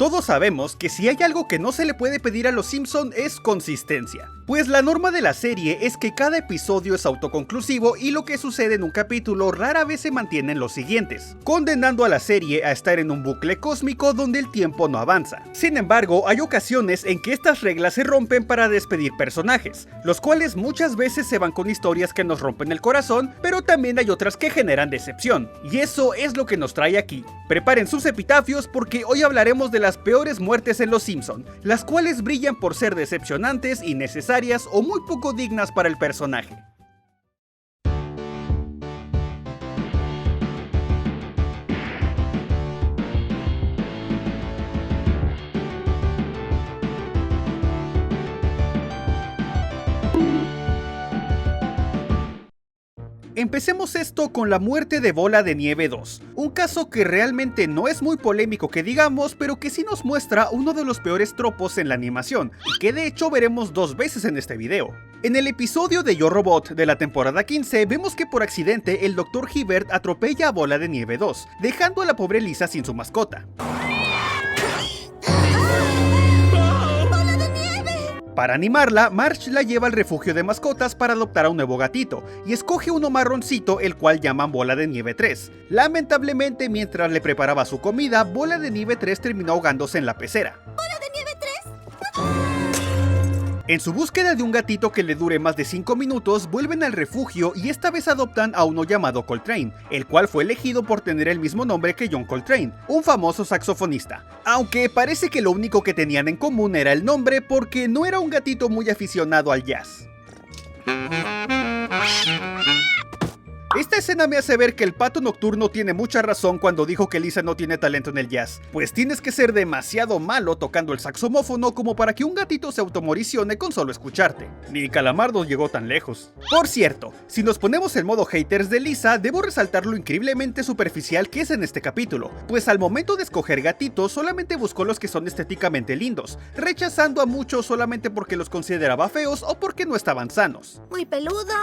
Todos sabemos que si hay algo que no se le puede pedir a los Simpson es consistencia, pues la norma de la serie es que cada episodio es autoconclusivo y lo que sucede en un capítulo rara vez se mantiene en los siguientes, condenando a la serie a estar en un bucle cósmico donde el tiempo no avanza. Sin embargo, hay ocasiones en que estas reglas se rompen para despedir personajes, los cuales muchas veces se van con historias que nos rompen el corazón, pero también hay otras que generan decepción, y eso es lo que nos trae aquí. Preparen sus epitafios porque hoy hablaremos de las peores muertes en Los Simpson, las cuales brillan por ser decepcionantes, innecesarias o muy poco dignas para el personaje. Empecemos esto con la muerte de Bola de Nieve 2, un caso que realmente no es muy polémico que digamos, pero que sí nos muestra uno de los peores tropos en la animación, y que de hecho veremos 2 veces en este video. En el episodio de Yo Robot de la temporada 15 vemos que por accidente el Dr. Hibbert atropella a Bola de Nieve 2, dejando a la pobre Lisa sin su mascota. Para animarla, Marge la lleva al refugio de mascotas para adoptar a un nuevo gatito, y escoge uno marroncito, el cual llaman Bola de Nieve 3. Lamentablemente, mientras le preparaba su comida, Bola de Nieve 3 terminó ahogándose en la pecera. ¿Bola de Nieve 3? En su búsqueda de un gatito que le dure más de 5 minutos, vuelven al refugio y esta vez adoptan a uno llamado Coltrane, el cual fue elegido por tener el mismo nombre que John Coltrane, un famoso saxofonista. Aunque parece que lo único que tenían en común era el nombre, porque no era un gatito muy aficionado al jazz. Esta escena me hace ver que el pato nocturno tiene mucha razón cuando dijo que Lisa no tiene talento en el jazz, pues tienes que ser demasiado malo tocando el saxofófono como para que un gatito se automoricione con solo escucharte. Ni Calamardo llegó tan lejos. Por cierto, si nos ponemos en modo haters de Lisa, debo resaltar lo increíblemente superficial que es en este capítulo, pues al momento de escoger gatitos solamente buscó los que son estéticamente lindos, rechazando a muchos solamente porque los consideraba feos o porque no estaban sanos. Muy peludo,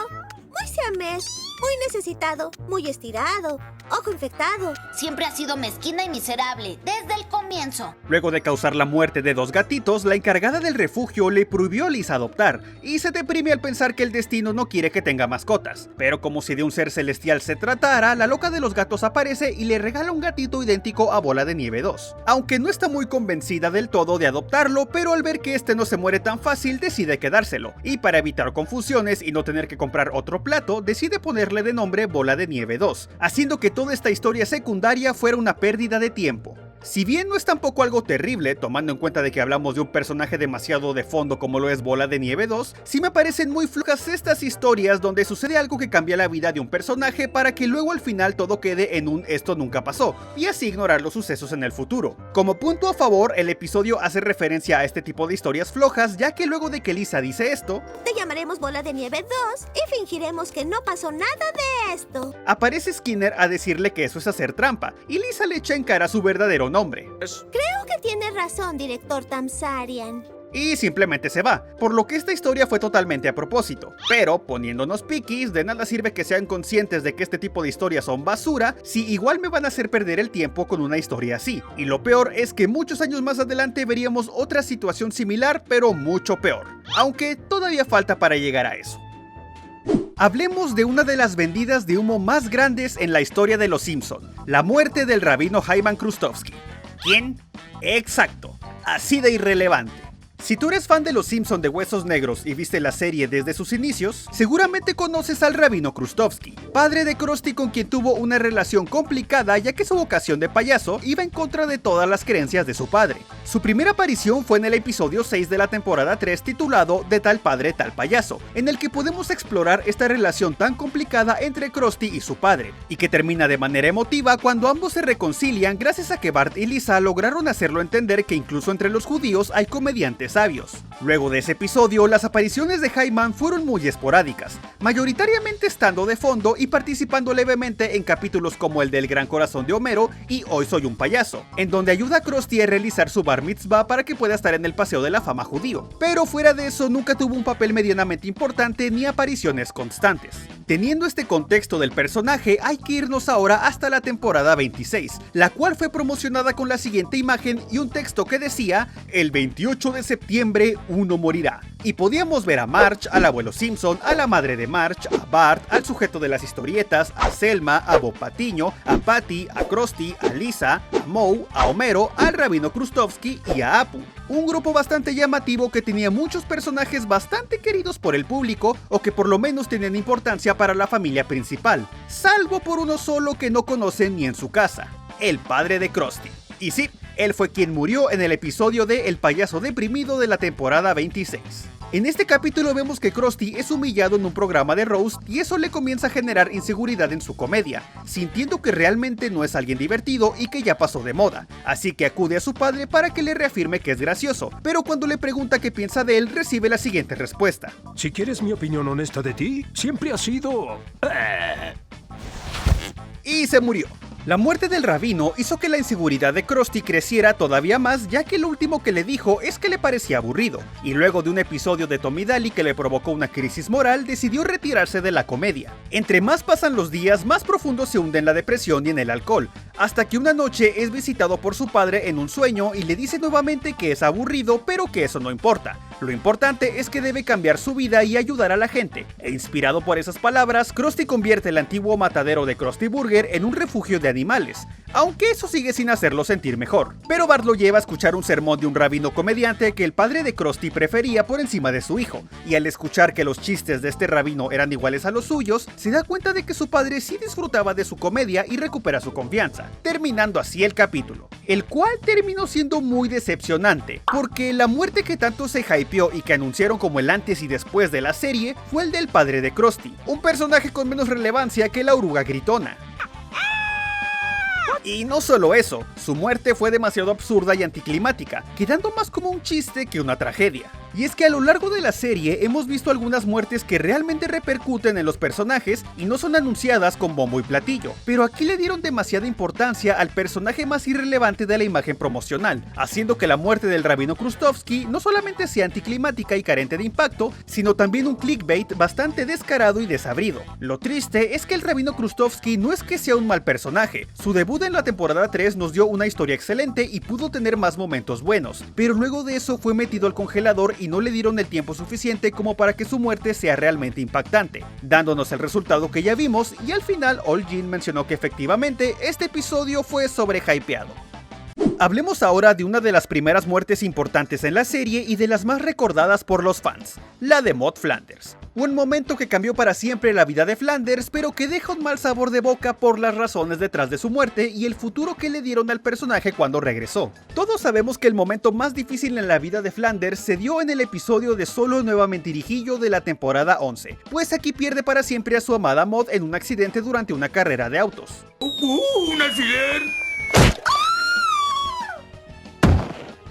muy siamés, muy necesitado, muy estirado, ojo infectado. Siempre ha sido mezquina y miserable, desde el comienzo. Luego de causar la muerte de 2 gatitos, la encargada del refugio le prohibió a Lisa adoptar, y se deprime al pensar que el destino no quiere que tenga mascotas. Pero como si de un ser celestial se tratara, la loca de los gatos aparece y le regala un gatito idéntico a Bola de Nieve 2. Aunque no está muy convencida del todo de adoptarlo, pero al ver que este no se muere tan fácil, decide quedárselo, y para evitar confusiones y no tener que comprar otro plato, decide ponerle de nombre Bola de Nieve 2, haciendo que toda esta historia secundaria fuera una pérdida de tiempo. Si bien no es tampoco algo terrible, tomando en cuenta de que hablamos de un personaje demasiado de fondo como lo es Bola de Nieve 2, sí me parecen muy flojas estas historias donde sucede algo que cambia la vida de un personaje para que luego al final todo quede en un esto nunca pasó, y así ignorar los sucesos en el futuro. Como punto a favor, el episodio hace referencia a este tipo de historias flojas, ya que luego de que Lisa dice esto, Te llamaremos Bola de Nieve 2 y fingiremos que no pasó nada de esto. aparece Skinner a decirle que eso es hacer trampa, y Lisa le echa en cara su verdadero nombre. Creo que tiene razón, director Tamsarian. Y simplemente se va, por lo que esta historia fue totalmente a propósito. Pero, poniéndonos piquis, de nada sirve que sean conscientes de que este tipo de historias son basura, si igual me van a hacer perder el tiempo con una historia así. Y lo peor es que muchos años más adelante veríamos otra situación similar, pero mucho peor. Aunque todavía falta para llegar a eso. Hablemos de una de las vendidas de humo más grandes en la historia de Los Simpson, la muerte del rabino Hyman Krustovsky. ¿Quién? Exacto, así de irrelevante. Si tú eres fan de Los Simpson de Huesos Negros y viste la serie desde sus inicios, seguramente conoces al rabino Krustovsky, padre de Krusty, con quien tuvo una relación complicada ya que su vocación de payaso iba en contra de todas las creencias de su padre. Su primera aparición fue en el episodio 6 de la temporada 3 titulado De tal padre tal payaso, en el que podemos explorar esta relación tan complicada entre Krusty y su padre, y que termina de manera emotiva cuando ambos se reconcilian gracias a que Bart y Lisa lograron hacerlo entender que incluso entre los judíos hay comediantes sabios. Luego de ese episodio, las apariciones de Jaiman fueron muy esporádicas, mayoritariamente estando de fondo y participando levemente en capítulos como el del Gran Corazón de Homero y Hoy Soy un Payaso, en donde ayuda a Krusty a realizar su bar mitzvah para que pueda estar en el Paseo de la Fama judío. Pero fuera de eso, nunca tuvo un papel medianamente importante ni apariciones constantes. Teniendo este contexto del personaje, hay que irnos ahora hasta la temporada 26, la cual fue promocionada con la siguiente imagen y un texto que decía: el 28 de septiembre uno morirá. Y podíamos ver a Marge, al abuelo Simpson, a la madre de Marge, a Bart, al sujeto de las historietas, a Selma, a Bob Patiño, a Patty, a Krusty, a Lisa, a Moe, a Homero, al rabino Krustovsky y a Apu. Un grupo bastante llamativo que tenía muchos personajes bastante queridos por el público o que por lo menos tenían importancia para la familia principal, salvo por uno solo que no conocen ni en su casa: el padre de Krusty. Y sí, él fue quien murió en el episodio de El payaso deprimido de la temporada 26. En este capítulo vemos que Krusty es humillado en un programa de roast y eso le comienza a generar inseguridad en su comedia, sintiendo que realmente no es alguien divertido y que ya pasó de moda, así que acude a su padre para que le reafirme que es gracioso, pero cuando le pregunta qué piensa de él, recibe la siguiente respuesta: si quieres mi opinión honesta de ti, siempre ha sido... Y se murió. La muerte del rabino hizo que la inseguridad de Krusty creciera todavía más, ya que lo último que le dijo es que le parecía aburrido, y luego de un episodio de Tommy Daly que le provocó una crisis moral, decidió retirarse de la comedia. Entre más pasan los días, más profundo se hunde en la depresión y en el alcohol, hasta que una noche es visitado por su padre en un sueño y le dice nuevamente que es aburrido, pero que eso no importa. Lo importante es que debe cambiar su vida y ayudar a la gente. E inspirado por esas palabras, Krusty convierte el antiguo matadero de Krusty Burger en un refugio de animales, aunque eso sigue sin hacerlo sentir mejor. Pero Bart lo lleva a escuchar un sermón de un rabino comediante que el padre de Krusty prefería por encima de su hijo, y al escuchar que los chistes de este rabino eran iguales a los suyos, se da cuenta de que su padre sí disfrutaba de su comedia y recupera su confianza, terminando así el capítulo, el cual terminó siendo muy decepcionante, porque la muerte que tanto se hypeó y que anunciaron como el antes y después de la serie fue el del padre de Krusty, un personaje con menos relevancia que la oruga gritona. Y no solo eso, su muerte fue demasiado absurda y anticlimática, quedando más como un chiste que una tragedia. Y es que a lo largo de la serie hemos visto algunas muertes que realmente repercuten en los personajes y no son anunciadas con bombo y platillo, pero aquí le dieron demasiada importancia al personaje más irrelevante de la imagen promocional, haciendo que la muerte del rabino Krustovsky no solamente sea anticlimática y carente de impacto, sino también un clickbait bastante descarado y desabrido. Lo triste es que el rabino Krustovsky no es que sea un mal personaje, su debut en la temporada 3 nos dio una historia excelente y pudo tener más momentos buenos, pero luego de eso fue metido al congelador y no le dieron el tiempo suficiente como para que su muerte sea realmente impactante, dándonos el resultado que ya vimos, y al final Ol Jin mencionó que efectivamente este episodio fue sobrehypeado. Hablemos ahora de una de las primeras muertes importantes en la serie y de las más recordadas por los fans, la de Maud Flanders. Un momento que cambió para siempre la vida de Flanders, pero que deja un mal sabor de boca por las razones detrás de su muerte y el futuro que le dieron al personaje cuando regresó. Todos sabemos que el momento más difícil en la vida de Flanders se dio en el episodio de Solo Nueva Mentirijillo de la temporada 11, pues aquí pierde para siempre a su amada Maud en un accidente durante una carrera de autos. ¡Un alfiler!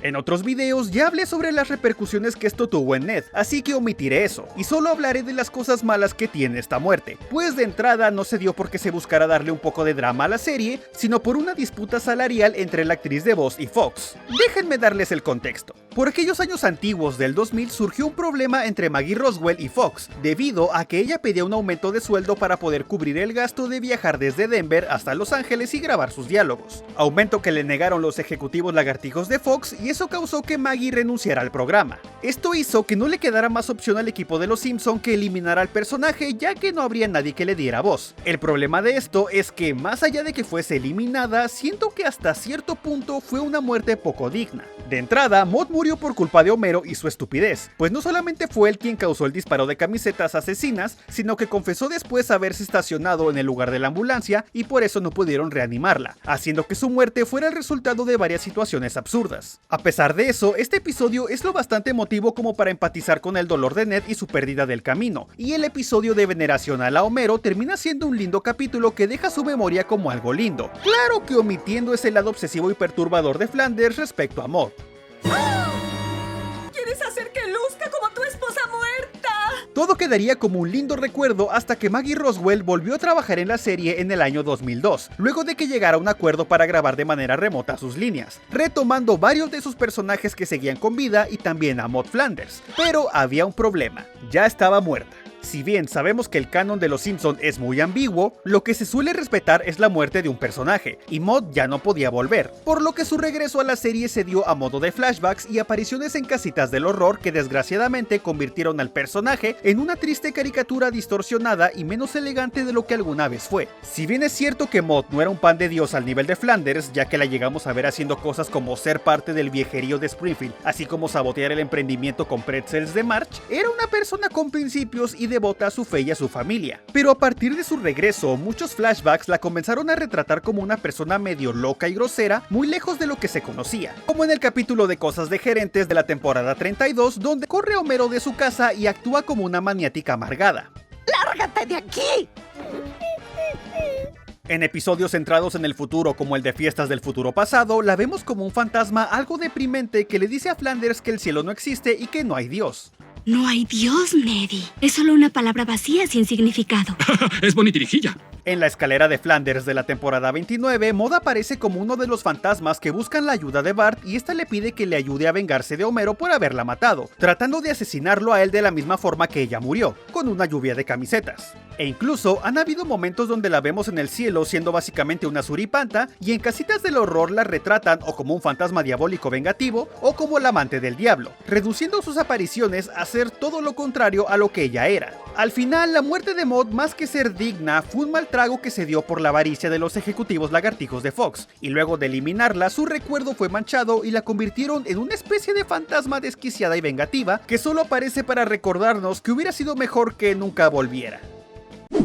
En otros videos ya hablé sobre las repercusiones que esto tuvo en Ned, así que omitiré eso, y solo hablaré de las cosas malas que tiene esta muerte, pues de entrada no se dio porque se buscara darle un poco de drama a la serie, sino por una disputa salarial entre la actriz de voz y Fox. Déjenme darles el contexto. Por aquellos años antiguos del 2000 surgió un problema entre Maggie Roswell y Fox, debido a que ella pedía un aumento de sueldo para poder cubrir el gasto de viajar desde Denver hasta Los Ángeles y grabar sus diálogos, aumento que le negaron los ejecutivos lagartijos de Fox, y eso causó que Maggie renunciara al programa. Esto hizo que no le quedara más opción al equipo de los Simpson que eliminar al personaje, ya que no habría nadie que le diera voz. El problema de esto es que, más allá de que fuese eliminada, siento que hasta cierto punto fue una muerte poco digna. De entrada, Maud murió por culpa de Homero y su estupidez, pues no solamente fue él quien causó el disparo de camisetas asesinas, sino que confesó después haberse estacionado en el lugar de la ambulancia y por eso no pudieron reanimarla, haciendo que su muerte fuera el resultado de varias situaciones absurdas. A pesar de eso, este episodio es lo bastante emotivo como para empatizar con el dolor de Ned y su pérdida del camino, y el episodio de veneración a la Homero termina siendo un lindo capítulo que deja su memoria como algo lindo, claro que omitiendo ese lado obsesivo y perturbador de Flanders respecto a Maud. ¿Quieres hacer que Lou Todo quedaría como un lindo recuerdo hasta que Maggie Roswell volvió a trabajar en la serie en el año 2002, luego de que llegara a un acuerdo para grabar de manera remota sus líneas, retomando varios de sus personajes que seguían con vida y también a Maud Flanders. Pero había un problema, ya estaba muerta. Si bien sabemos que el canon de Los Simpson es muy ambiguo, lo que se suele respetar es la muerte de un personaje, y Maud ya no podía volver, por lo que su regreso a la serie se dio a modo de flashbacks y apariciones en casitas del horror que desgraciadamente convirtieron al personaje en una triste caricatura distorsionada y menos elegante de lo que alguna vez fue. Si bien es cierto que Maud no era un pan de Dios al nivel de Flanders, ya que la llegamos a ver haciendo cosas como ser parte del viejerío de Springfield, así como sabotear el emprendimiento con pretzels de March, era una persona con principios y devota a su fe y a su familia. Pero a partir de su regreso, muchos flashbacks la comenzaron a retratar como una persona medio loca y grosera, muy lejos de lo que se conocía, como en el capítulo de Cosas de Gerentes de la temporada 32, donde corre Homero de su casa y actúa como una maniática amargada. ¡Lárgate de aquí! En episodios centrados en el futuro como el de Fiestas del Futuro Pasado, la vemos como un fantasma algo deprimente que le dice a Flanders que el cielo no existe y que no hay Dios. No hay Dios, Neddy. Es solo una palabra vacía sin significado. Es bonitirijilla. En la escalera de Flanders de la temporada 29, Maud aparece como uno de los fantasmas que buscan la ayuda de Bart y esta le pide que le ayude a vengarse de Homero por haberla matado, tratando de asesinarlo a él de la misma forma que ella murió, con una lluvia de camisetas. E incluso han habido momentos donde la vemos en el cielo siendo básicamente una suripanta y en Casitas del Horror la retratan o como un fantasma diabólico vengativo o como la amante del diablo, reduciendo sus apariciones a ser todo lo contrario a lo que ella era. Al final, la muerte de Maud, más que ser digna, fue un mal trago que se dio por la avaricia de los ejecutivos lagartijos de Fox, y luego de eliminarla, su recuerdo fue manchado y la convirtieron en una especie de fantasma desquiciada y vengativa que solo aparece para recordarnos que hubiera sido mejor que nunca volviera.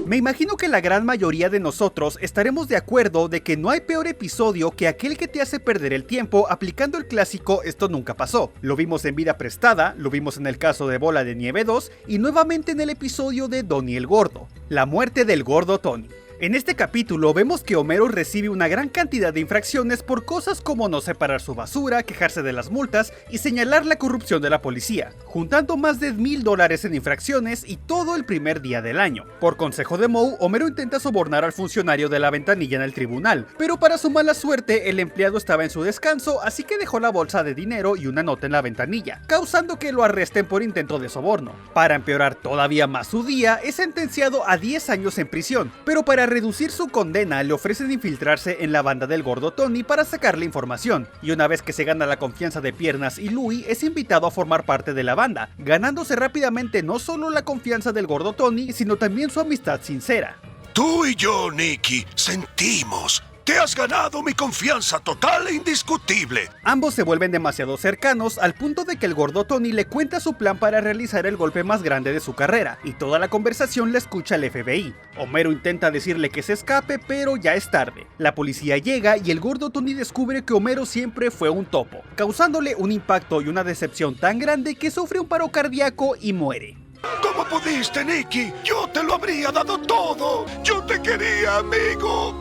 Me imagino que la gran mayoría de nosotros estaremos de acuerdo de que no hay peor episodio que aquel que te hace perder el tiempo aplicando el clásico "esto nunca pasó". Lo vimos en Vida Prestada, lo vimos en el caso de Bola de Nieve 2 y nuevamente en el episodio de Donnie el Gordo, la muerte del gordo Tony. En este capítulo vemos que Homero recibe una gran cantidad de infracciones por cosas como no separar su basura, quejarse de las multas y señalar la corrupción de la policía, juntando más de $1000 en infracciones y todo el primer día del año. Por consejo de Moe, Homero intenta sobornar al funcionario de la ventanilla en el tribunal, pero para su mala suerte el empleado estaba en su descanso, así que dejó la bolsa de dinero y una nota en la ventanilla, causando que lo arresten por intento de soborno. Para empeorar todavía más su día, es sentenciado a 10 años en prisión, pero para reducir su condena le ofrecen infiltrarse en la banda del gordo Tony para sacarle información, y una vez que se gana la confianza de Piernas y Louie, es invitado a formar parte de la banda, ganándose rápidamente no solo la confianza del gordo Tony, sino también su amistad sincera. Tú y yo, Nicky, sentimos. Te has ganado mi confianza total e indiscutible. Ambos se vuelven demasiado cercanos al punto de que el gordo Tony le cuenta su plan para realizar el golpe más grande de su carrera, y toda la conversación la escucha el FBI. Homero intenta decirle que se escape, pero ya es tarde. La policía llega y el gordo Tony descubre que Homero siempre fue un topo, causándole un impacto y una decepción tan grande que sufre un paro cardíaco y muere. ¿Cómo pudiste, Nicky? Yo te lo habría dado todo. Yo te quería, amigo.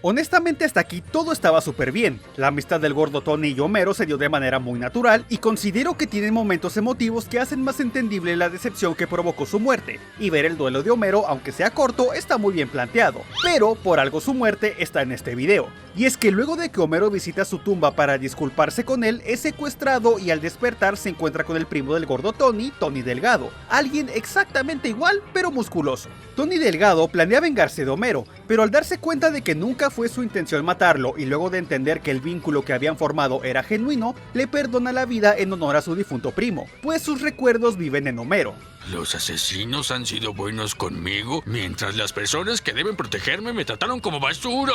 Honestamente, hasta aquí todo estaba súper bien. La amistad del gordo Tony y Homero se dio de manera muy natural y considero que tienen momentos emotivos que hacen más entendible la decepción que provocó su muerte, y ver el duelo de Homero, aunque sea corto, está muy bien planteado. Pero por algo su muerte está en este video. Y es que luego de que Homero visita su tumba para disculparse con él, es secuestrado y al despertar se encuentra con el primo del gordo Tony, Tony Delgado, alguien exactamente igual pero musculoso. Tony Delgado planea vengarse de Homero, pero al darse cuenta de que nunca fue su intención matarlo y luego de entender que el vínculo que habían formado era genuino, le perdona la vida en honor a su difunto primo, pues sus recuerdos viven en Homero. Los asesinos han sido buenos conmigo, mientras las personas que deben protegerme me trataron como basura.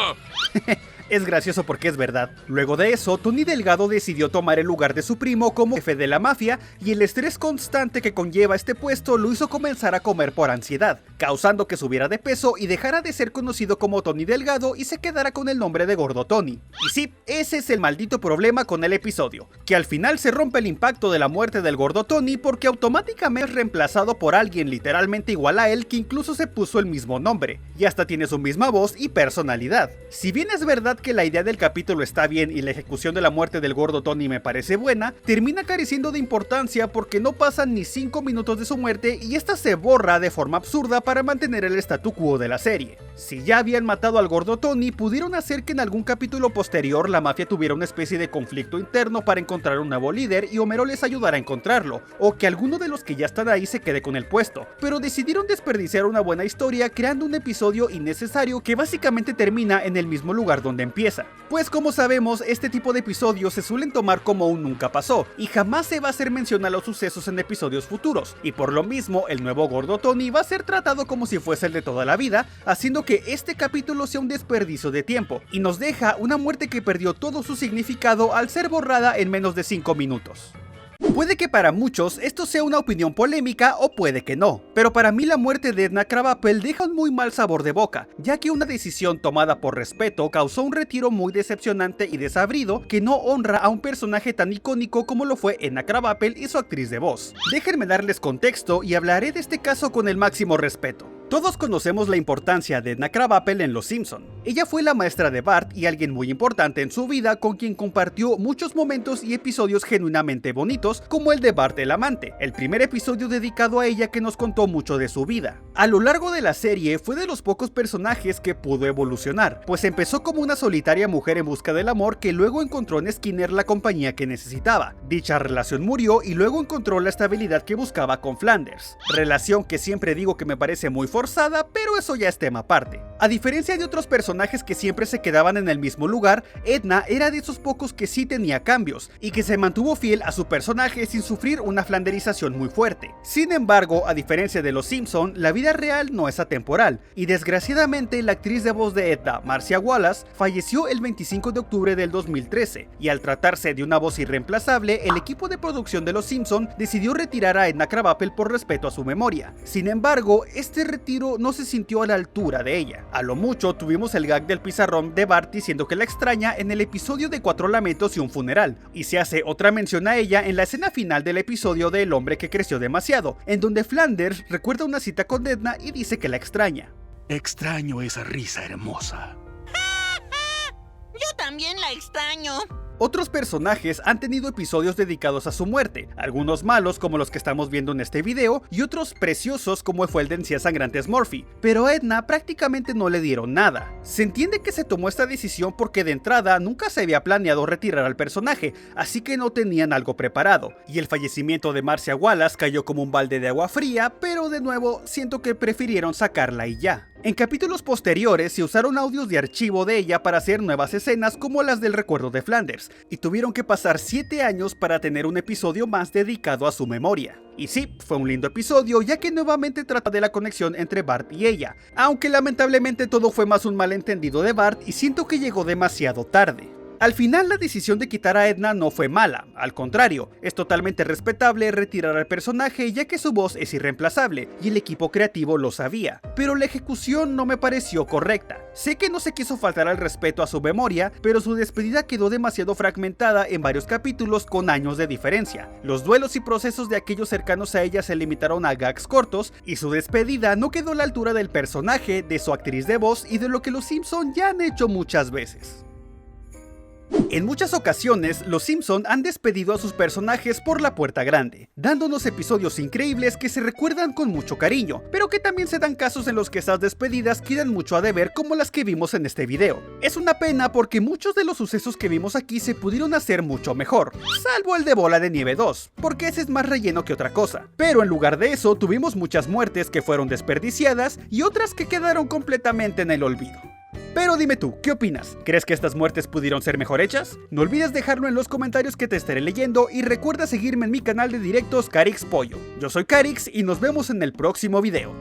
Es gracioso porque es verdad. Luego de eso, Tony Delgado decidió tomar el lugar de su primo como jefe de la mafia, y el estrés constante que conlleva este puesto lo hizo comenzar a comer por ansiedad, causando que subiera de peso y dejara de ser conocido como Tony Delgado y se quedara con el nombre de Gordo Tony. Y sí, ese es el maldito problema con el episodio, que al final se rompe el impacto de la muerte del Gordo Tony porque automáticamente es reemplazado por alguien literalmente igual a él que incluso se puso el mismo nombre, y hasta tiene su misma voz y personalidad. Si bien es verdad verdad que la idea del capítulo está bien y la ejecución de la muerte del gordo Tony me parece buena, termina careciendo de importancia porque no pasan ni 5 minutos de su muerte y esta se borra de forma absurda para mantener el statu quo de la serie. Si ya habían matado al gordo Tony, pudieron hacer que en algún capítulo posterior la mafia tuviera una especie de conflicto interno para encontrar un nuevo líder y Homero les ayudara a encontrarlo, o que alguno de los que ya están ahí se quede con el puesto, pero decidieron desperdiciar una buena historia creando un episodio innecesario que básicamente termina en el mismo lugar donde empieza. Pues como sabemos, este tipo de episodios se suelen tomar como un nunca pasó, y jamás se va a hacer mención a los sucesos en episodios futuros, y por lo mismo el nuevo gordo Tony va a ser tratado como si fuese el de toda la vida, haciendo que este capítulo sea un desperdicio de tiempo, y nos deja una muerte que perdió todo su significado al ser borrada en menos de 5 minutos. Puede que para muchos esto sea una opinión polémica o puede que no, pero para mí la muerte de Edna Krabappel deja un muy mal sabor de boca, ya que una decisión tomada por respeto causó un retiro muy decepcionante y desabrido que no honra a un personaje tan icónico como lo fue Edna Krabappel y su actriz de voz. Déjenme darles contexto y hablaré de este caso con el máximo respeto. Todos conocemos la importancia de Edna Krabappel en Los Simpson. Ella fue la maestra de Bart y alguien muy importante en su vida con quien compartió muchos momentos y episodios genuinamente bonitos, como el de Bart el amante, el primer episodio dedicado a ella que nos contó mucho de su vida. A lo largo de la serie fue de los pocos personajes que pudo evolucionar, pues empezó como una solitaria mujer en busca del amor que luego encontró en Skinner la compañía que necesitaba. Dicha relación murió y luego encontró la estabilidad que buscaba con Flanders, relación que siempre digo que me parece muy forzada, pero eso ya es tema aparte. A diferencia de otros personajes que siempre se quedaban en el mismo lugar, Edna era de esos pocos que sí tenía cambios, y que se mantuvo fiel a su personaje sin sufrir una flanderización muy fuerte. Sin embargo, a diferencia de Los Simpson, la vida real no es atemporal, y desgraciadamente la actriz de voz de Edna, Marcia Wallace, falleció el 25 de octubre del 2013, y al tratarse de una voz irreemplazable, el equipo de producción de Los Simpson decidió retirar a Edna Krabappel por respeto a su memoria. Sin embargo, este retiro no se sintió a la altura de ella. A lo mucho tuvimos el gag del pizarrón de Bart diciendo que la extraña en el episodio de 4 lamentos y un funeral, y se hace otra mención a ella en la escena final del episodio de El hombre que creció demasiado, en donde Flanders recuerda una cita con Edna y dice que la extraña. Extraño esa risa hermosa. Yo también la extraño. Otros personajes han tenido episodios dedicados a su muerte, algunos malos como los que estamos viendo en este video y otros preciosos como fue el de Encías Sangrantes Murphy, pero a Edna prácticamente no le dieron nada. Se entiende que se tomó esta decisión porque de entrada nunca se había planeado retirar al personaje, así que no tenían algo preparado, y el fallecimiento de Marcia Wallace cayó como un balde de agua fría, pero de nuevo siento que prefirieron sacarla y ya. En capítulos posteriores se usaron audios de archivo de ella para hacer nuevas escenas como las del recuerdo de Flanders, y tuvieron que pasar 7 años para tener un episodio más dedicado a su memoria. Y sí, fue un lindo episodio ya que nuevamente trata de la conexión entre Bart y ella, aunque lamentablemente todo fue más un malentendido de Bart y siento que llegó demasiado tarde. Al final la decisión de quitar a Edna no fue mala, al contrario, es totalmente respetable retirar al personaje ya que su voz es irreemplazable y el equipo creativo lo sabía, pero la ejecución no me pareció correcta. Sé que no se quiso faltar al respeto a su memoria, pero su despedida quedó demasiado fragmentada en varios capítulos con años de diferencia. Los duelos y procesos de aquellos cercanos a ella se limitaron a gags cortos y su despedida no quedó a la altura del personaje, de su actriz de voz y de lo que los Simpson ya han hecho muchas veces. En muchas ocasiones, los Simpson han despedido a sus personajes por la puerta grande, dándonos episodios increíbles que se recuerdan con mucho cariño, pero que también se dan casos en los que esas despedidas quedan mucho a deber como las que vimos en este video. Es una pena porque muchos de los sucesos que vimos aquí se pudieron hacer mucho mejor, salvo el de Bola de Nieve 2, porque ese es más relleno que otra cosa. Pero en lugar de eso, tuvimos muchas muertes que fueron desperdiciadas y otras que quedaron completamente en el olvido. Pero dime tú, ¿qué opinas? ¿Crees que estas muertes pudieron ser mejor hechas? No olvides dejarlo en los comentarios que te estaré leyendo y recuerda seguirme en mi canal de directos Carix Pollo. Yo soy Carix y nos vemos en el próximo video.